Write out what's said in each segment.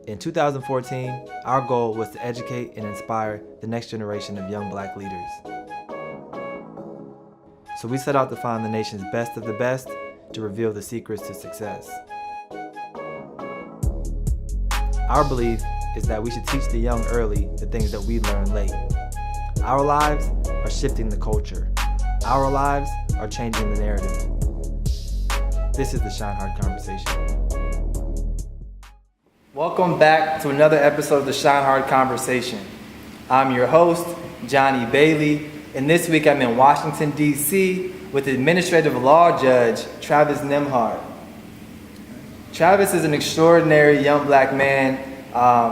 In 2014, our goal was to educate and inspire the next generation of young Black leaders. So we set out to find the nation's best of the best to reveal the secrets to success. Our belief is that we should teach the young early the things that we learn late. Our lives are shifting the culture. Our lives are changing the narrative. This is the ShineHard Conversation. Welcome back to another episode of the ShineHard Conversation. I'm your host, Johnny Bailey, and this week I'm in Washington, D.C. with Administrative Law Judge Travis Nembhard. Travis is an extraordinary young Black man.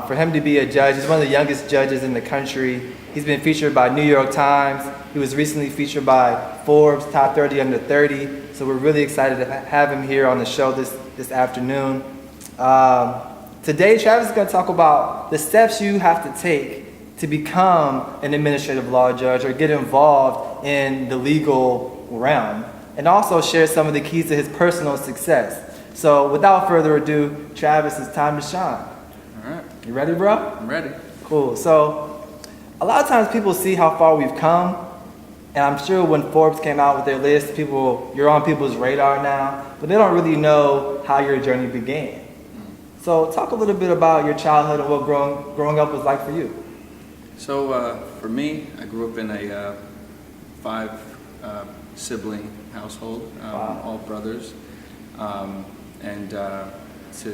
For him to be a judge, he's one of the youngest judges in the country. He's been featured by New York Times. He was recently featured by Forbes Top 30 Under 30. So we're really excited to have him here on the show this afternoon. Today, Travis is going to talk about the steps you have to take to become an administrative law judge or get involved in the legal realm, and also share some of the keys to his personal success. So without further ado, Travis, it's time to shine. All right. You ready, bro? I'm ready. Cool. So a lot of times people see how far we've come, and I'm sure when Forbes came out with their list, you're on people's radar now, but they don't really know how your journey began. So talk a little bit about your childhood and what growing up was like for you. So for me, I grew up in a 5-sibling household, Wow. all brothers, and to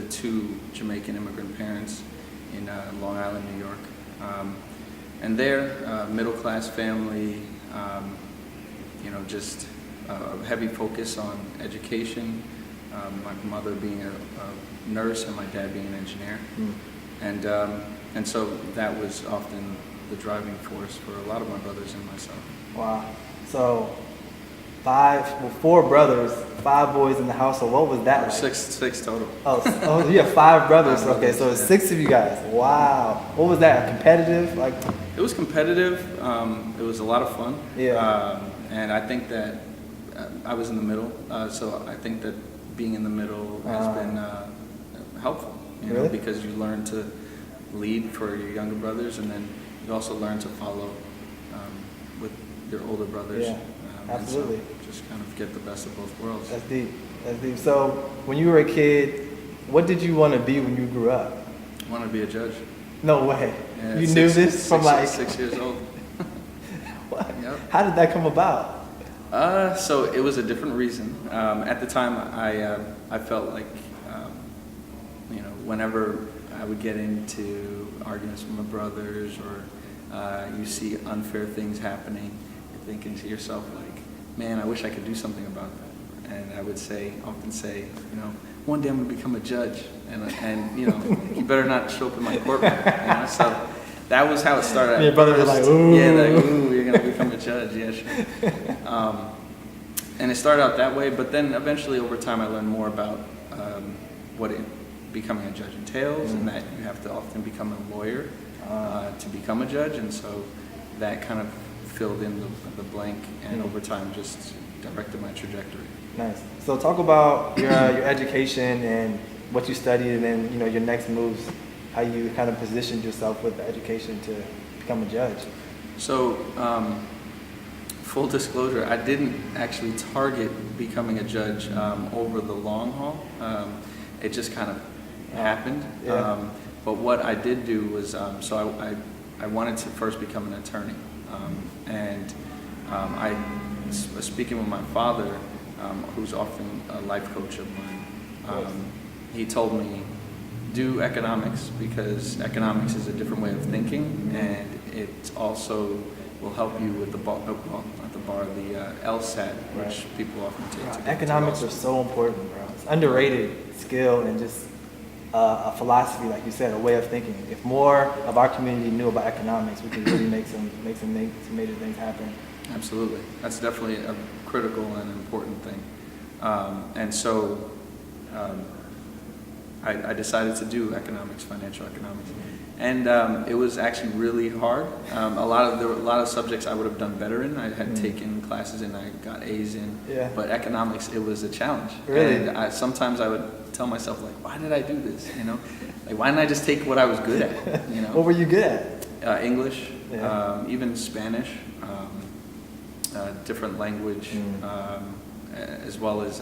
2 Jamaican immigrant parents in Long Island, New York. And there, middle-class family, just a heavy focus on education. My mother being a nurse and my dad being an engineer. And so that was often the driving force for a lot of my brothers and myself. Wow. So 4 brothers, 5 boys in the household. What was that like? Six total. Oh, you have 5 brothers. Five Okay, brothers, so it's yeah. 6 of you guys. Wow. What was that? Competitive? It was competitive. It was a lot of fun. Yeah. And I think that I was in the middle. So I think that being in the middle has been helpful. Really? Because you learn to lead for your younger brothers, and then you also learn to follow with your older brothers. Yeah, absolutely. And so just kind of get the best of both worlds. That's deep. So when you were a kid, what did you want to be when you grew up? I want to be a judge. No way. Yeah, You knew this from 6 years old. What? Yep. How did that come about? So it was a different reason. At the time, I felt like, whenever I would get into arguments with my brothers, or you see unfair things happening, you're thinking to yourself like, man, I wish I could do something about that. And I would often say, one day I'm gonna become a judge, and you better not show up in my courtroom. So that was how it started. And your brother was like, ooh. Yeah, ooh, you're gonna become a judge. Yeah, sure. And it started out that way, but then eventually over time I learned more about what becoming a judge entails, and that you have to often become a lawyer to become a judge, and so that kind of filled in the blank, and over time just directed my trajectory. Nice. So talk about your education and what you studied, and then your next moves, how you kind of positioned yourself with the education to become a judge. So, full disclosure, I didn't actually target becoming a judge over the long haul. It just kind of happened. Yeah. But what I did do was, so I wanted to first become an attorney. And I was speaking with my father, who's often a life coach of mine. He told me, do economics, because economics is a different way of thinking, and it also will help you with the LSAT, which people often take. To Economics are so important, bro. It's underrated skill and just a philosophy, like you said, a way of thinking. If more of our community knew about economics, we could really make some major things happen. Absolutely, that's definitely a critical and important thing. And so I decided to do economics, financial economics. And it was actually really hard. There were a lot of subjects I would have done better in. I had taken classes and I got A's in. Yeah. But economics, it was a challenge. Really? And sometimes I would tell myself, like, why did I do this? You know, Like, why didn't I just take what I was good at? You know, What were you good at? English, Yeah. even Spanish, different language, as well as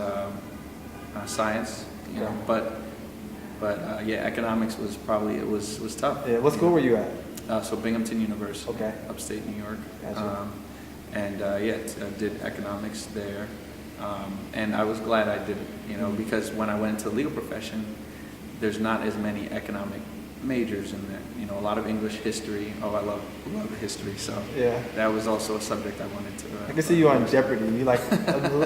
science. You know, but yeah, economics was probably it was tough. Yeah. What school were you at? So Binghamton University, Okay. upstate New York. Gotcha. And did economics there. And I was glad I did it, you know, because when I went into the legal profession, there's not as many economic majors in there. You know, a lot of English history. Oh, I love history. So Yeah. that was also a subject I wanted to. I can see you on Jeopardy. You like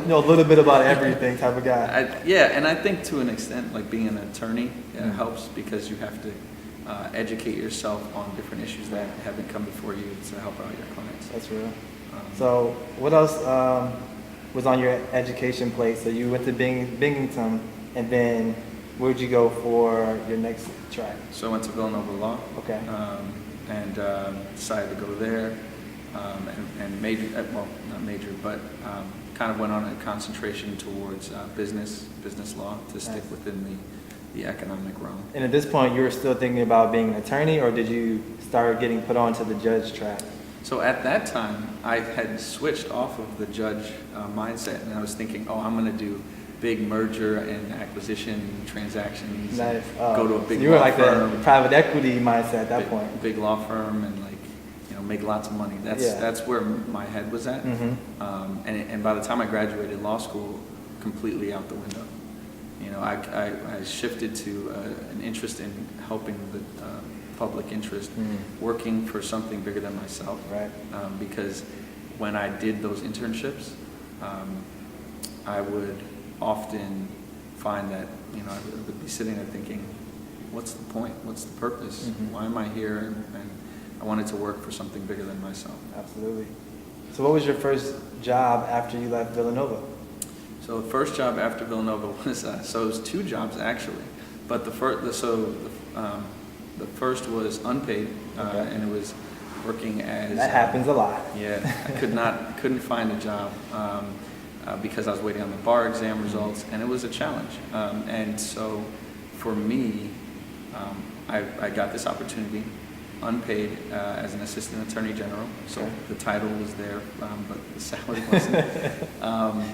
know a little bit about everything type of guy. And I think to an extent, like being an attorney helps because you have to educate yourself on different issues that haven't come before you to help out your clients. That's real. So what else was on your education plate? So you went to Binghamton, and then where'd you go for your next track? So I went to Villanova Law. Okay. And decided to go there and major, well, not major, but kind of went on a concentration towards business law to stick within the economic realm. And at this point, you were still thinking about being an attorney, or did you start getting put onto the judge track? So at that time, I had switched off of the judge mindset, and I was thinking, oh, I'm going to do big merger and acquisition transactions. Nice. Go to a big you were law like firm. the private equity mindset at that big, point. Big law firm and make lots of money. That's where my head was at. Mm-hmm. And by the time I graduated law school, completely out the window. You know, I shifted to an interest in helping the public interest, working for something bigger than myself. Right. Because when I did those internships, I would often find that, you know, I would be sitting there thinking, what's the point? What's the purpose? Why am I here? And I wanted to work for something bigger than myself. Absolutely. So what was your first job after you left Villanova? So the first job after Villanova was, so it was two jobs actually, but the first was unpaid, and it was working as... That happens a lot. Yeah, I couldn't find a job because I was waiting on the bar exam results, and it was a challenge. And so for me, I got this opportunity, unpaid, as an assistant attorney general. So the title was there, but the salary wasn't.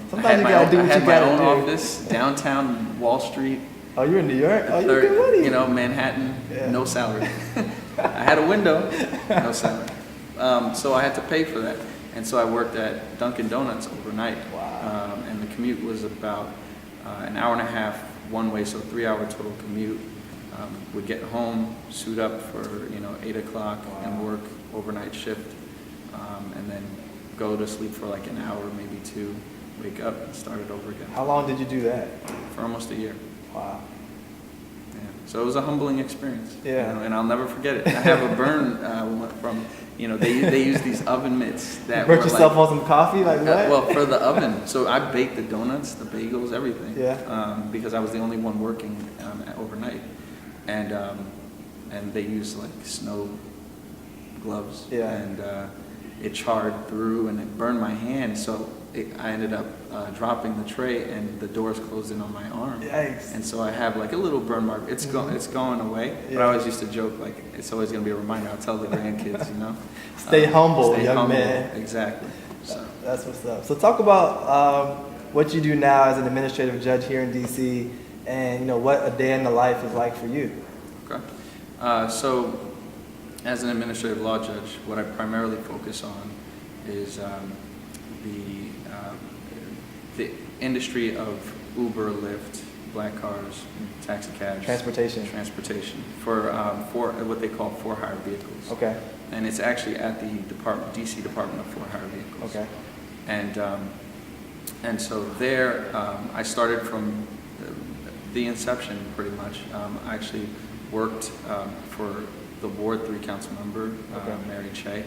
Sometimes you gotta do what you gotta do. I had my own office downtown Wall Street. Oh, you're in New York? Oh, you get money. You know, Manhattan, no salary. I had a window, no salary. So I had to pay for that. And so I worked at Dunkin' Donuts overnight. Wow. And the commute was about an hour and a half one way, so 3-hour total commute. Would get home, suit up for 8 o'clock and work overnight shift, and then go to sleep for like an hour, maybe two, wake up and start it over again. How long did you do that? For almost a year. Wow. Yeah. So it was a humbling experience. Yeah. And I'll never forget it. I have a burn from they use these oven mitts that Burnt were yourself on some coffee, like what? well, for the oven. So I baked the donuts, the bagels, everything. Yeah. Because I was the only one working overnight. And they used like snow gloves, and it charred through and it burned my hand. So I ended up dropping the tray, and the doors closed in on my arm. Yikes! And so I have like a little burn mark. It's going away. But I always used to joke like it's always going to be a reminder. I'll tell the grandkids, Stay humble, stay young humble. man. Exactly. So That's what's up. So talk about what you do now as an administrative judge here in DC, and what a day in the life is like for you. Okay. So, as an administrative law judge, what I primarily focus on is the industry of Uber, Lyft, black cars, taxi cabs, transportation for what they call for-hire vehicles. Okay. And it's actually at the DC Department of For-Hire Vehicles. Okay. And so there, I started from the inception pretty much. I actually worked for the Ward 3 council member, Mary Che,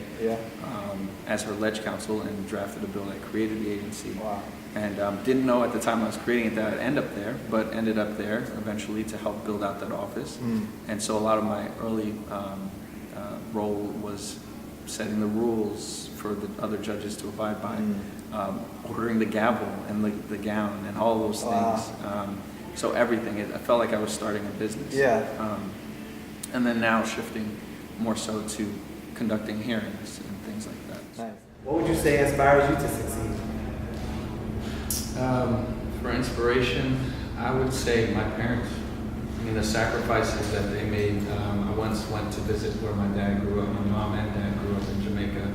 as her ledge counsel, and drafted a bill that created the agency. Wow. And didn't know at the time I was creating it that I'd end up there, but ended up there eventually to help build out that office. And so a lot of my early role was setting the rules for the other judges to abide by, ordering the gavel and the gown and all those things. So everything, I felt like I was starting a business. Yeah. and then now shifting more so to conducting hearings and things like that. Nice. What would you say inspires you to succeed? For inspiration, I would say my parents. I mean, the sacrifices that they made. I once went to visit where my dad grew up. My mom and dad grew up in Jamaica.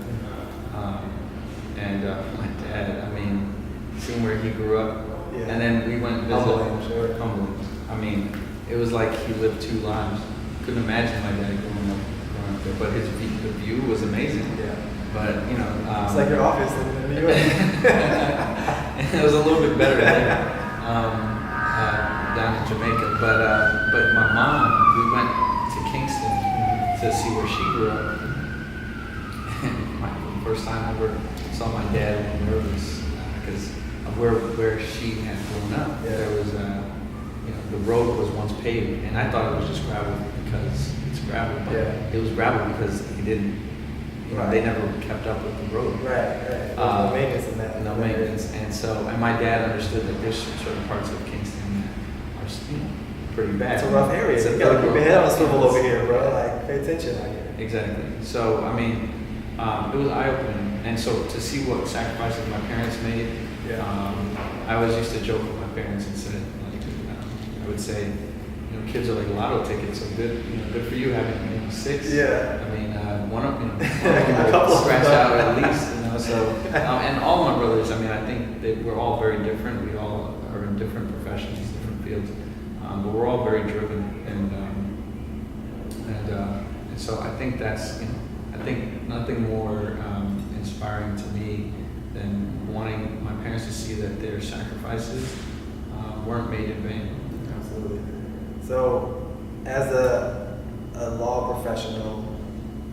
And my dad, I mean, seeing where he grew up. Yeah. And then we went visit. Humbling, sure. Humbling. I mean, it was like he lived two lives. Couldn't imagine my dad growing up there. But the view was amazing. Yeah. But, you know. It's like your office in New York. It was a little bit better there. Down in Jamaica, but my mom, we went to Kingston to see where she grew up. And the first time I ever saw my dad a little nervous because of where she had grown up. Yeah. There was the road was once paved, and I thought it was just gravel because it's gravel, but it was gravel because he didn't. They never kept up with the road. Right. No maintenance in that. No maintenance, and my dad understood that there's certain parts of Kingston that are pretty bad. It's a rough area. You gotta keep your head on a swivel over here, bro. Like, pay attention out here. Exactly. So I mean, it was eye-opening, and so to see what sacrifices my parents made, I always used to joke with my parents and said, like, I would say, kids are like lotto tickets, so good for you having 6. Yeah. I mean, one of them A couple scratch out at least, So, and all my brothers, I mean, I think that we're all very different. We all are in different professions, different fields, but we're all very driven, and so I think that's, I think nothing more inspiring to me than wanting my parents to see that their sacrifices weren't made in vain. Absolutely. So, as a law professional,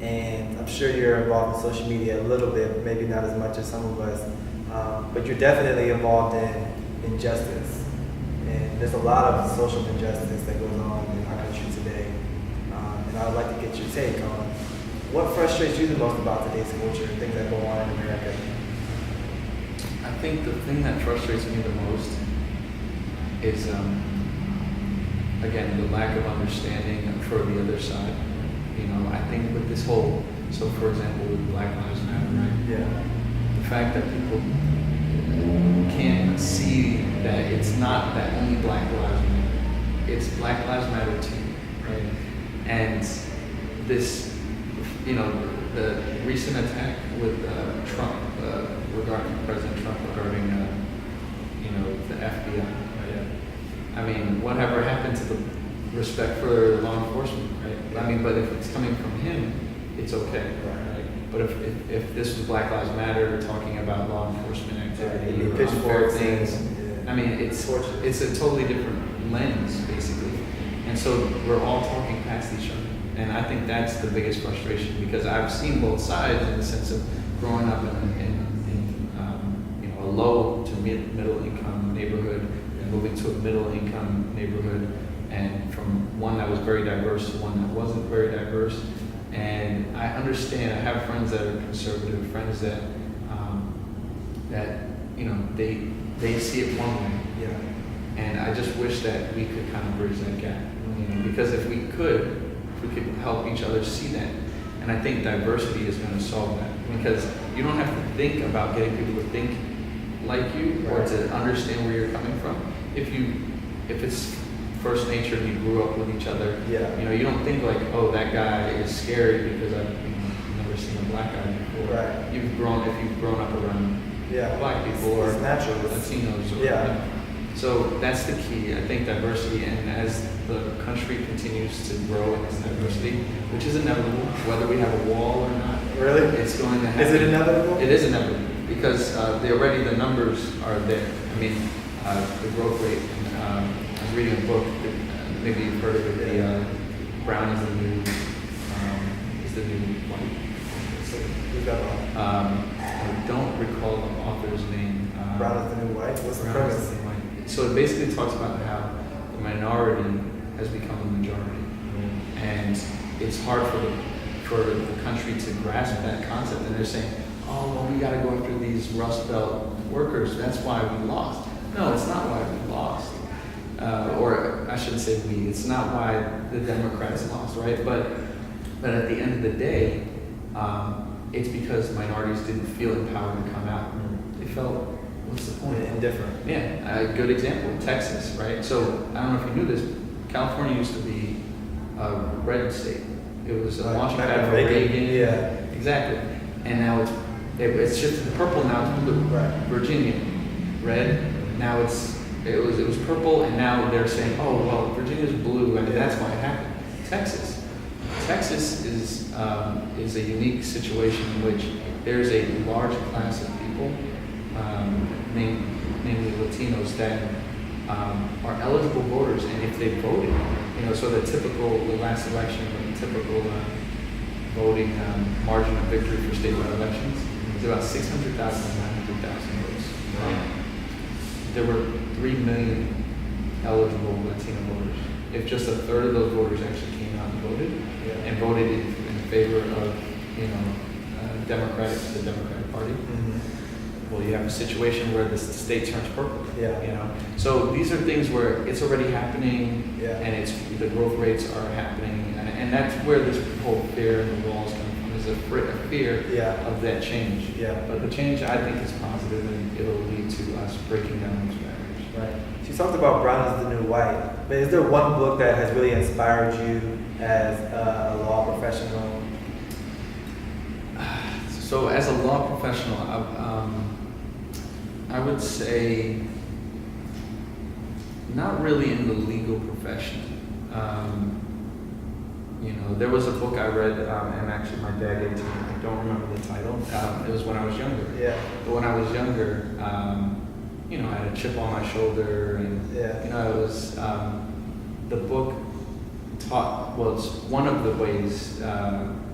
and I'm sure you're involved in social media a little bit, maybe not as much as some of us, but you're definitely involved in injustice. And there's a lot of social injustice that goes on in our country today. And I would like to get your take on what frustrates you the most about today's culture and things that go on in America. I think the thing that frustrates me the most is, again, the lack of understanding for the other side. I think with this whole, so for example, with Black Lives Matter, right? Yeah. The fact that people can't see that it's not that only Black Lives Matter, it's Black Lives Matter too, right? And this, the recent attack with Trump, regarding President Trump, regarding, the FBI, right? I mean, whatever happened to the respect for law enforcement, right? I mean, but if it's coming from him, it's okay, right? But if this was Black Lives Matter talking about law enforcement activity or unfair things, I mean, it's a totally different lens, basically. And so we're all talking past each other. And I think that's the biggest frustration, because I've seen both sides in the sense of growing up in a low to middle income neighborhood and moving to a middle income neighborhood, and from one that was very diverse to one that wasn't very diverse. And I understand, I have friends that are conservative, friends that they see it one way. Yeah. And I just wish that we could kind of bridge that gap. Because if we could help each other see that. And I think diversity is going to solve that. Because you don't have to think about getting people to think like you or to understand where you're coming from. If it's first nature and you grew up with each other, you don't think like, oh, that guy is scary because I've never seen a black guy before. Right. If you've grown up around black people or natural. Latinos. Or, So that's the key. I think diversity, and as the country continues to grow in its diversity, which is inevitable, whether we have a wall or not. Really? It's going to happen. Is it inevitable? It is inevitable because the numbers are there. I mean, the growth rate. I was reading a book. Maybe you've heard of it. The brown is the new white. Who's that on? I don't recall the author's name. Brown is the new white? What's the Brown is premise? the new white. So it basically talks about how the minority has become the majority, and it's hard for the country to grasp that concept. And they're saying, "Oh, well, we got to go after these Rust Belt workers. That's why we lost." No, it's not why we lost. or I shouldn't say we, it's not why the Democrats lost, right? But at the end of the day, it's because minorities didn't feel empowered to come out. They felt, what's the point? Indifferent. Yeah, a good example, Texas, right? So I don't know if you knew this, California used to be a red state. It was a launching pad for Reagan. Yeah. Exactly. And now it's shifted to purple, now it's blue. Right. Virginia, red, now it was purple, and now they're saying, oh, well, Virginia's blue, and that's why it happened. Texas is a unique situation in which there's a large class of people, namely Latinos, that are eligible voters, and if they voted, so the last election, the typical voting margin of victory for statewide elections is about 600,000 to 900,000 votes. Right? There were 3 million eligible Latino voters. If just a third of those voters actually came out and voted in favor of the Democratic Party, well, you have a situation where the state turns purple. So these are things where it's already happening, and the growth rates are happening, and that's where this whole fear and the walls come from. Is a fear of that change. But the change, I think, is positive, and it'll lead to us breaking down those barriers. Right. She talked about brown is the new white, but is there one book that has really inspired you as a law professional? So as a law professional, I would say not really in the legal profession. There was a book I read, and actually my dad gave it to me. I don't remember the title. It was when I was younger. But when I was younger, I had a chip on my shoulder, and it was the book taught was one of the ways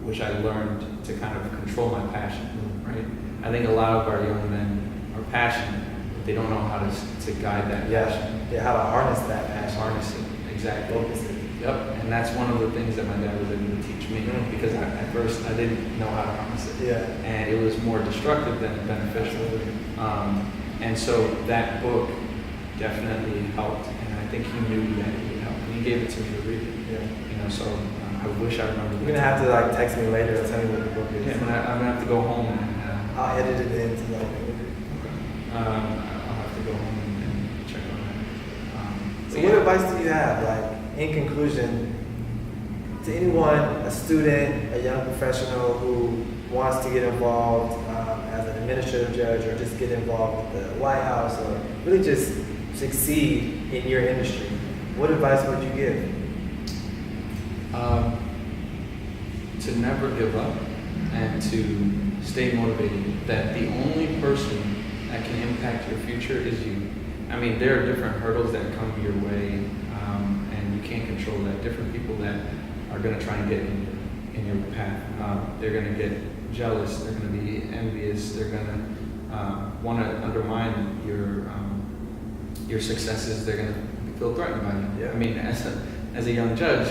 which I learned to kind of control my passion. Right? I think a lot of our young men are passionate, but they don't know how to guide that passion. How to harness that passion. Harness it, exactly. Focus it. Yep, and that's one of the things that my dad was able to teach me, because at first I didn't know how to harness it. And it was more destructive than beneficial. And so that book definitely helped, and I think he knew that it would help, and he gave it to me to read it. So I wish I remembered. You're gonna have to text me later and tell me what the book is. I'm gonna have to go home and I'll edit it into I'll have to go home and check on that. So what advice do you have, in conclusion, to anyone, a student, a young professional who wants to get involved as an administrative judge, or just get involved with the White House, or really just succeed in your industry? What advice would you give? To never give up and to stay motivated. That the only person that can impact your future is you. I mean, there are different hurdles that come your way, and you can't control that. Different people that are going to try and get in your path. They're going to get jealous. They're going to be envious. They're going to want to undermine your successes. They're going to feel threatened by you. I mean, as a young judge,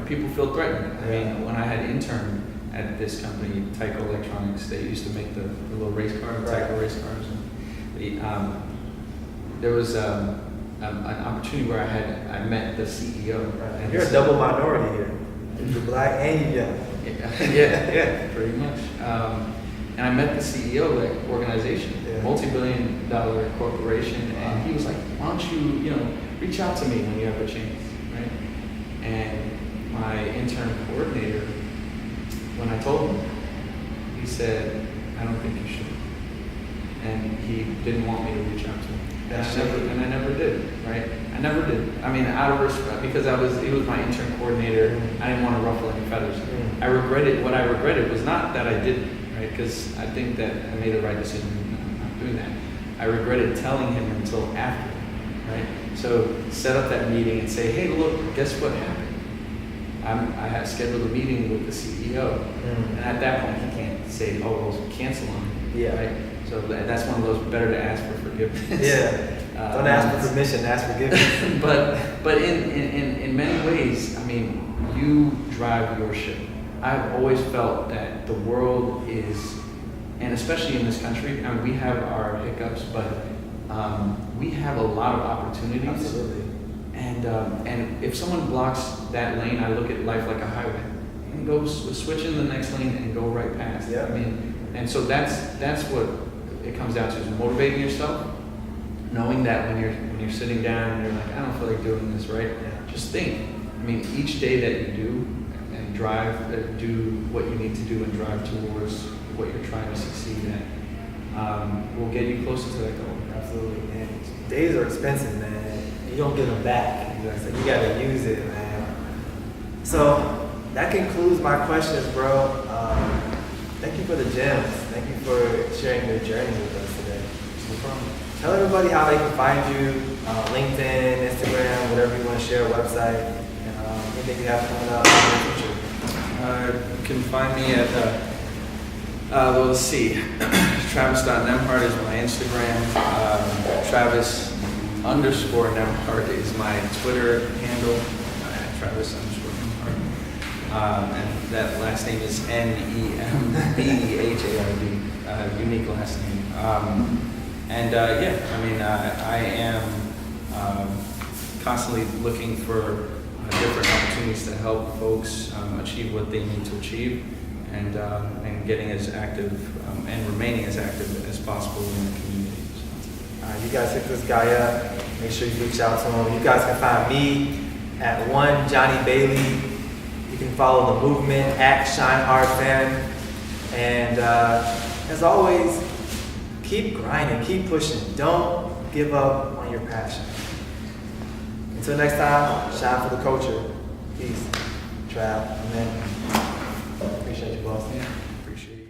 people feel threatened. I mean, when I had interned at this company, Tyco Electronics, they used to make the little race cars, Tyco race cars. And there was an opportunity where I met the CEO. And you're a double minority here. You're black and you're young. Yeah, pretty much. And I met the CEO of that organization, multi-billion-dollar corporation, and he was like, "Why don't you, reach out to me when you have a chance, right?" And my intern coordinator, when I told him, he said, "I don't think you should," and he didn't want me to reach out to him. And I never did, right? I never did. I mean, out of respect, because he was my intern coordinator. I didn't want to ruffle any feathers. What I regretted was not that I didn't, right? Because I think that I made the right decision in not doing that. I regretted telling him until after, right? So set up that meeting and say, "Hey, look, guess what happened? I had scheduled a meeting with the CEO, and at that point he can't say, oh, well, cancel on me, right? So that's one of those better to ask for forgiveness. Don't ask for permission, ask forgiveness. but in many ways, I mean, you drive your ship. I've always felt that the world is, and especially in this country, I mean, we have our hiccups, but we have a lot of opportunities. Absolutely. And if someone blocks that lane, I look at life like a highway. And go switch in the next lane and go right past. Yeah. I mean, and so that's what it comes down to, is motivating yourself, knowing that when you're sitting down and you're like, I don't feel like doing this, right? Yeah. Just think. I mean, each day that you do and drive, do what you need to do and drive towards what you're trying to succeed at, will get you closer to that goal. Absolutely, man. Days are expensive, man. You don't get them back. So you gotta use it, man. So that concludes my questions, bro. Thank you for the gems. Thank you for sharing your journey with us today. No problem. Tell everybody how they can find you, LinkedIn, Instagram, whatever you want to share, website, and anything you have coming up in the future. You can find me at, well, let's see, Travis.Nembhard is my Instagram, Travis_Nembhard is my Twitter handle, Travis_Nembhard, and that last name is Nembhard, unique last name. I am constantly looking for different opportunities to help folks achieve what they need to achieve, and getting as active and remaining as active as possible in the community. You guys hit this guy up. Make sure you reach out to him. You guys can find me at Johnny Bailey. You can follow the movement at ShineHard Fan. And as always, keep grinding, keep pushing. Don't give up on your passion. Until next time, shine for the culture. Peace. Trav, amen. Appreciate you, boss. Yeah, appreciate you.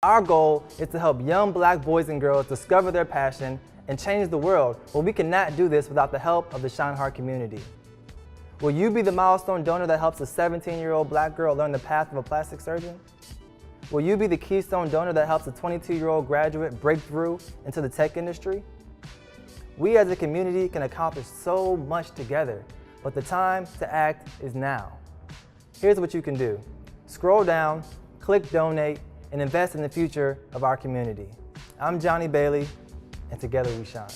Our goal is to help young black boys and girls discover their passion and change the world, but we cannot do this without the help of the ShineHard community. Will you be the milestone donor that helps a 17-year-old black girl learn the path of a plastic surgeon? Will you be the keystone donor that helps a 22-year-old graduate break through into the tech industry? We as a community can accomplish so much together, but the time to act is now. Here's what you can do. Scroll down, click donate, and invest in the future of our community. I'm Johnny Bailey, and together we shine.